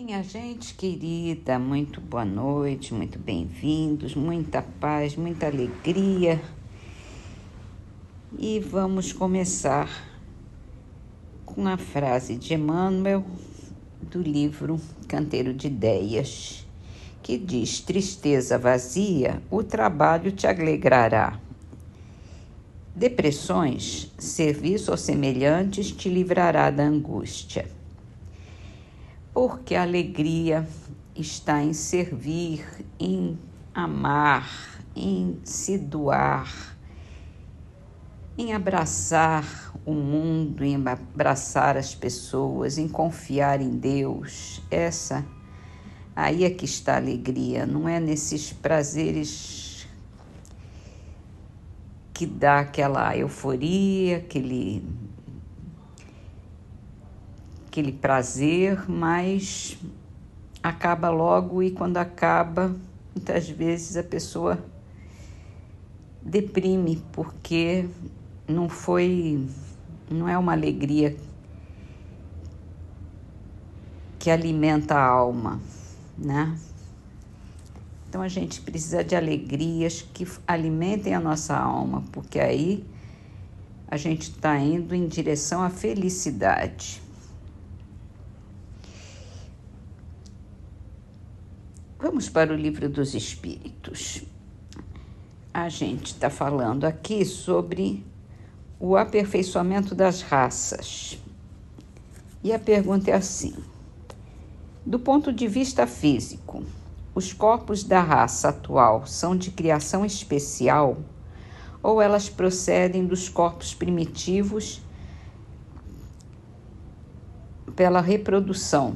Minha gente querida, muito boa noite, muito bem-vindos, muita paz, muita alegria. E vamos começar com a frase de Emmanuel do livro Canteiro de Ideias, que diz: tristeza vazia, o trabalho te alegrará. Depressões, serviço ou semelhantes te livrará da angústia. Porque a alegria está em servir, em amar, em se doar, em abraçar o mundo, em abraçar as pessoas, em confiar em Deus. Aí é que está a alegria, não é nesses prazeres que dá aquela euforia, aquele prazer, mas acaba logo, e quando acaba, muitas vezes a pessoa deprime, porque não é uma alegria que alimenta a alma, né? Então a gente precisa de alegrias que alimentem a nossa alma, porque aí a gente está indo em direção à felicidade. Vamos para o Livro dos Espíritos. A gente está falando aqui sobre o aperfeiçoamento das raças. E a pergunta é assim: do ponto de vista físico, os corpos da raça atual são de criação especial ou elas procedem dos corpos primitivos pela reprodução?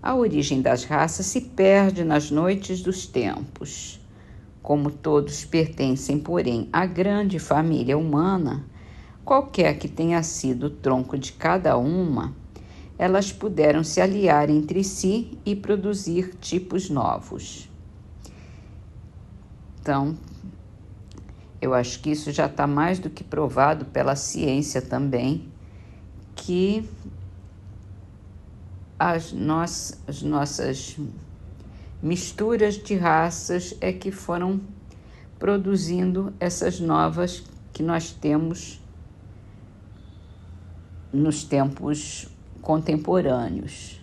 A origem das raças se perde nas noites dos tempos. Como todos pertencem, porém, à grande família humana, qualquer que tenha sido o tronco de cada uma, elas puderam se aliar entre si e produzir tipos novos. Então, eu acho que isso já está mais do que provado pela ciência também, que as nossas misturas de raças é que foram produzindo essas novas que nós temos nos tempos contemporâneos.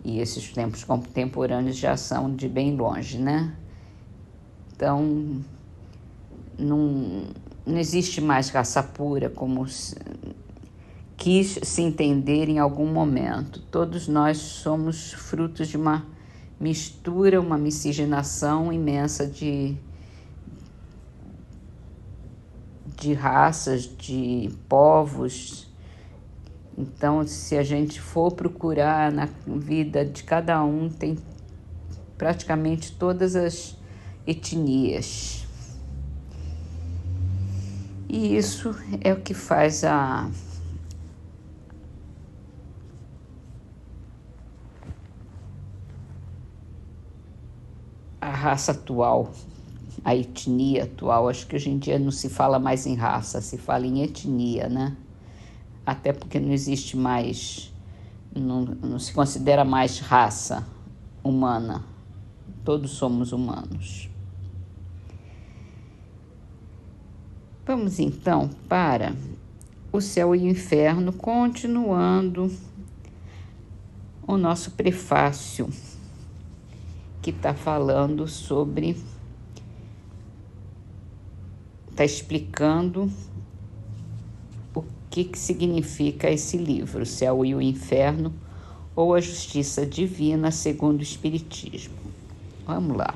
E esses tempos contemporâneos já são de bem longe, né? Então, não existe mais raça pura como quis se entender em algum momento. Todos nós somos frutos de uma mistura, uma miscigenação imensa de raças, de povos. Então, se a gente for procurar na vida de cada um, tem praticamente todas as etnias. E isso é o que faz a raça atual, a etnia atual. Acho que hoje em dia não se fala mais em raça, se fala em etnia, né? Até porque não existe mais, não se considera mais raça humana. Todos somos humanos. Vamos então para o céu e o inferno, continuando o nosso prefácio, que está falando sobre, está explicando o que significa esse livro, o Céu e o Inferno, ou a Justiça Divina segundo o Espiritismo. Vamos lá.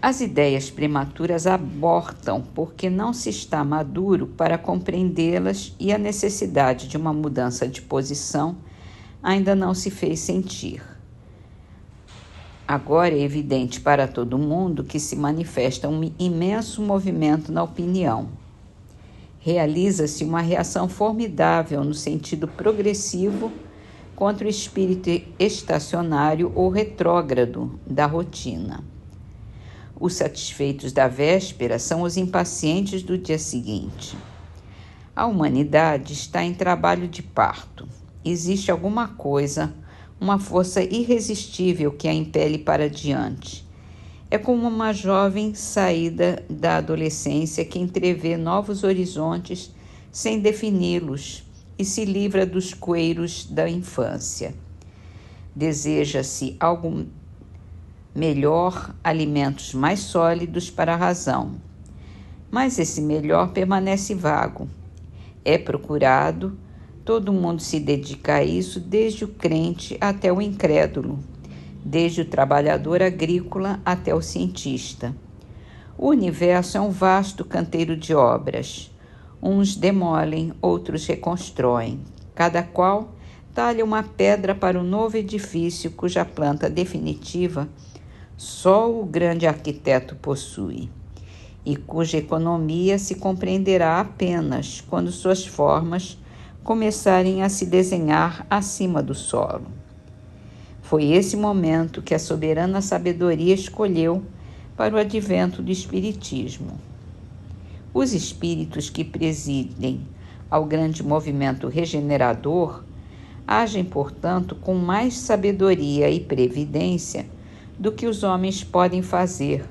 As ideias prematuras abortam porque não se está maduro para compreendê-las e a necessidade de uma mudança de posição ainda não se fez sentir. Agora é evidente para todo mundo que se manifesta um imenso movimento na opinião. Realiza-se uma reação formidável no sentido progressivo contra o espírito estacionário ou retrógrado da rotina. Os satisfeitos da véspera são os impacientes do dia seguinte. A humanidade está em trabalho de parto. Existe alguma coisa, uma força irresistível que a impele para diante. É como uma jovem saída da adolescência que entrevê novos horizontes sem defini-los e se livra dos coeiros da infância. Deseja-se algo melhor, alimentos mais sólidos para a razão. Mas esse melhor permanece vago. É procurado, todo mundo se dedica a isso, desde o crente até o incrédulo, desde o trabalhador agrícola até o cientista. O universo é um vasto canteiro de obras. Uns demolem, outros reconstroem. Cada qual talha uma pedra para o novo edifício cuja planta definitiva só o grande arquiteto possui, e cuja economia se compreenderá apenas quando suas formas começarem a se desenhar acima do solo. Foi esse momento que a soberana sabedoria escolheu para o advento do Espiritismo. Os espíritos que presidem ao grande movimento regenerador agem, portanto, com mais sabedoria e previdência do que os homens podem fazer,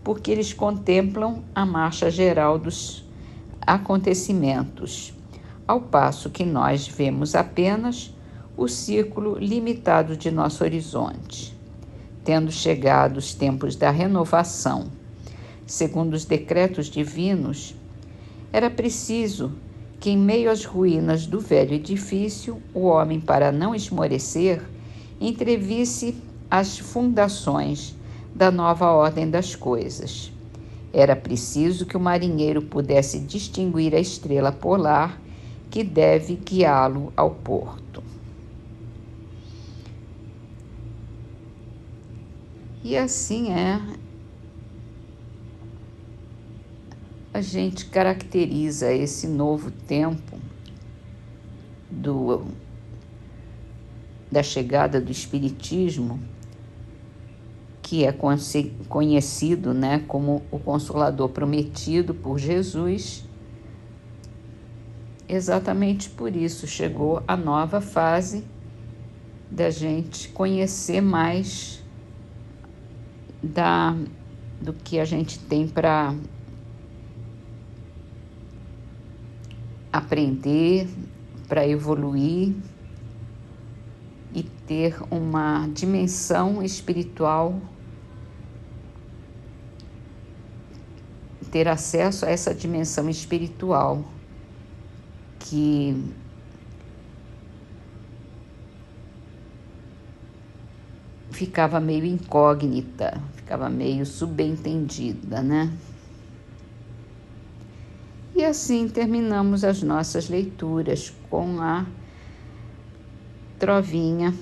porque eles contemplam a marcha geral dos acontecimentos, ao passo que nós vemos apenas o círculo limitado de nosso horizonte. Tendo chegado os tempos da renovação, segundo os decretos divinos, era preciso que, em meio às ruínas do velho edifício, o homem, para não esmorecer, entrevisse as fundações da nova ordem das coisas. Era preciso que o marinheiro pudesse distinguir a estrela polar que deve guiá-lo ao porto. E assim a gente caracteriza esse novo tempo da chegada do Espiritismo, que é conhecido, como o Consolador prometido por Jesus. Exatamente por isso chegou a nova fase da gente conhecer mais do que a gente tem para aprender, para evoluir e ter uma dimensão espiritual, ter acesso a essa dimensão espiritual que ficava meio incógnita, ficava meio subentendida, E assim terminamos as nossas leituras com a trovinha,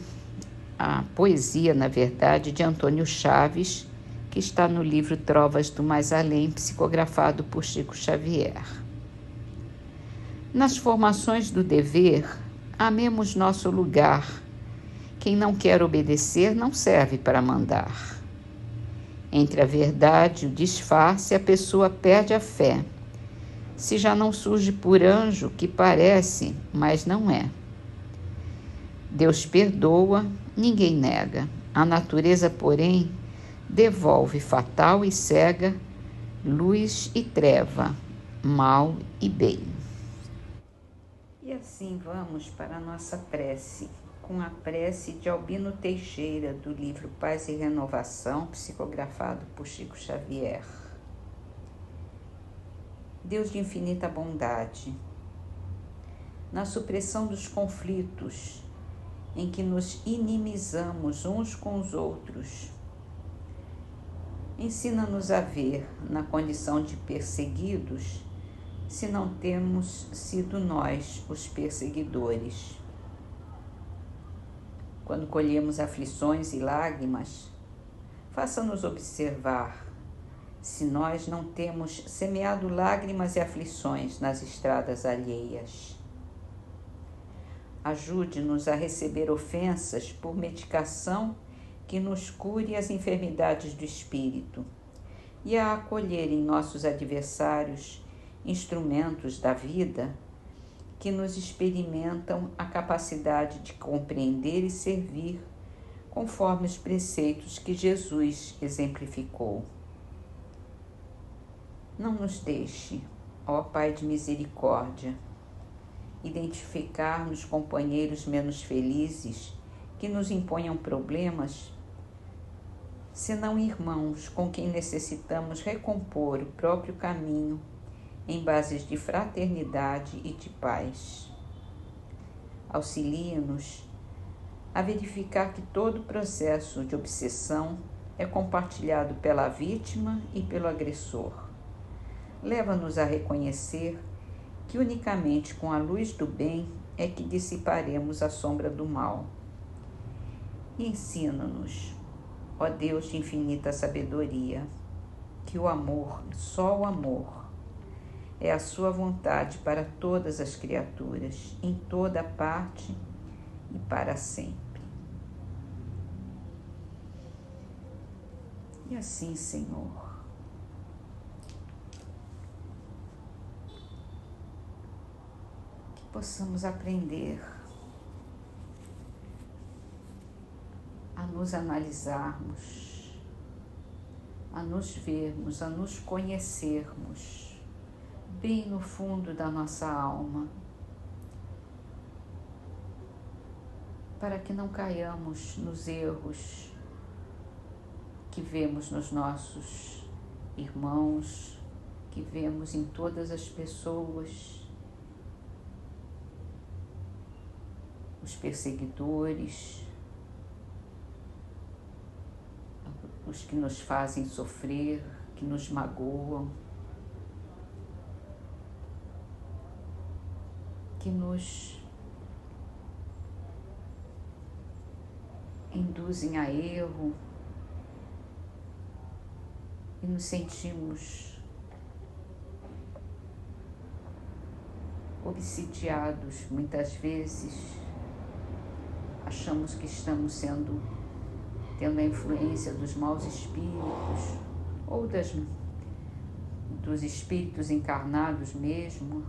a poesia, na verdade, de Antônio Chaves, que está no livro Trovas do Mais Além, psicografado por Chico Xavier. Nas formações do dever, amemos nosso lugar. Quem não quer obedecer não serve para mandar. Entre a verdade e o disfarce, a pessoa perde a fé. Se já não surge por anjo, que parece, mas não é. Deus perdoa, ninguém nega. A natureza, porém, devolve fatal e cega, luz e treva, mal e bem. E assim vamos para a nossa prece, com a prece de Albino Teixeira, do livro Paz e Renovação, psicografado por Chico Xavier. Deus de infinita bondade, na supressão dos conflitos em que nos inimizamos uns com os outros, ensina-nos a ver na condição de perseguidos, se não temos sido nós os perseguidores. Quando colhemos aflições e lágrimas, faça-nos observar se nós não temos semeado lágrimas e aflições nas estradas alheias. Ajude-nos a receber ofensas por medicação que nos cure as enfermidades do espírito e a acolher em nossos adversários, instrumentos da vida, que nos experimentam a capacidade de compreender e servir conforme os preceitos que Jesus exemplificou. Não nos deixe, ó Pai de misericórdia, identificar nos companheiros menos felizes que nos imponham problemas, senão irmãos com quem necessitamos recompor o próprio caminho em bases de fraternidade e de paz. Auxilia-nos a verificar que todo processo de obsessão é compartilhado pela vítima e pelo agressor. Leva-nos a reconhecer que unicamente com a luz do bem é que dissiparemos a sombra do mal. E ensina-nos, ó Deus de infinita sabedoria, que o amor, só o amor, é a sua vontade para todas as criaturas, em toda parte e para sempre. E assim, Senhor, que possamos aprender a nos analisarmos, a nos vermos, a nos conhecermos bem no fundo da nossa alma, para que não caiamos nos erros que vemos nos nossos irmãos, que vemos em todas as pessoas, os perseguidores, os que nos fazem sofrer, que nos magoam, que nos induzem a erro e nos sentimos obsidiados muitas vezes, achamos que estamos tendo a influência dos maus espíritos ou dos espíritos encarnados mesmo,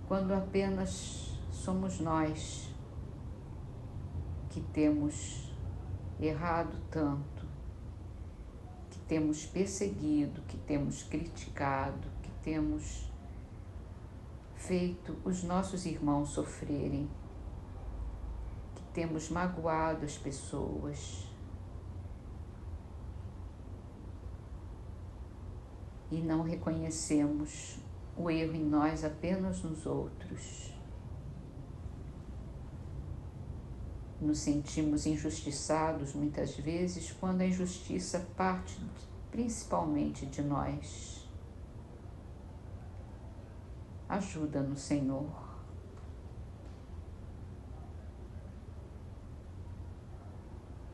quando apenas somos nós que temos errado tanto, que temos perseguido, que temos criticado, que temos feito os nossos irmãos sofrerem, que temos magoado as pessoas e não reconhecemos o erro em nós, apenas nos outros. Nos sentimos injustiçados muitas vezes quando a injustiça parte principalmente de nós. Ajuda-nos, Senhor,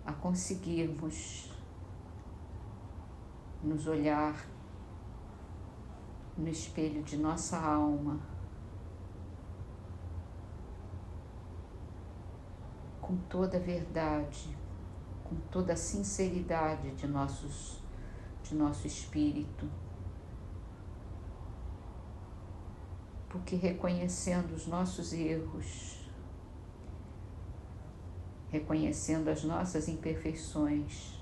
a conseguirmos nos olhar no espelho de nossa alma, com toda a verdade, com toda a sinceridade de nosso espírito, porque reconhecendo os nossos erros, reconhecendo as nossas imperfeições,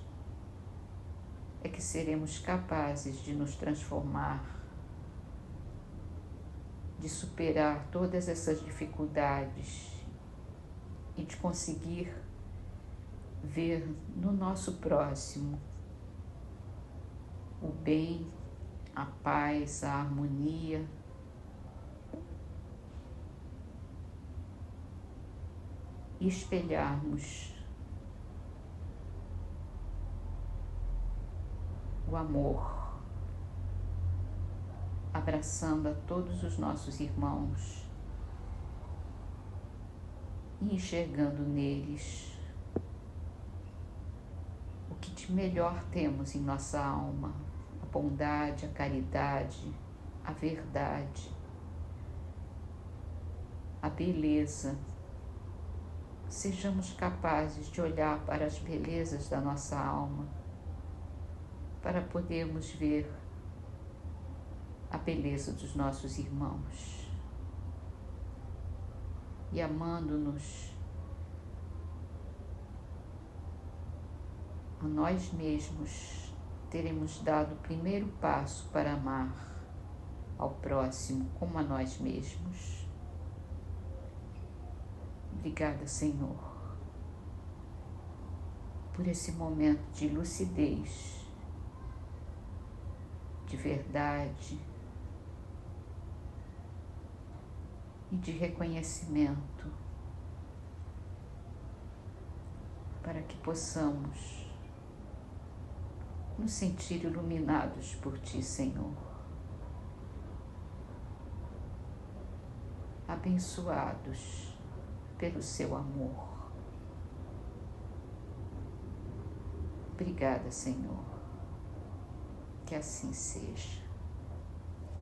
é que seremos capazes de nos transformar, de superar todas essas dificuldades e de conseguir ver no nosso próximo o bem, a paz, a harmonia, e espelharmos o amor, abraçando a todos os nossos irmãos e enxergando neles o que de melhor temos em nossa alma, a bondade, a caridade, a verdade, a beleza. Sejamos capazes de olhar para as belezas da nossa alma, para podermos ver a beleza dos nossos irmãos e amando-nos a nós mesmos, teremos dado o primeiro passo para amar ao próximo como a nós mesmos. Obrigada, Senhor, por esse momento de lucidez, de verdade e de reconhecimento, para que possamos nos sentir iluminados por Ti, Senhor, abençoados pelo Seu amor. Obrigada, Senhor, que assim seja.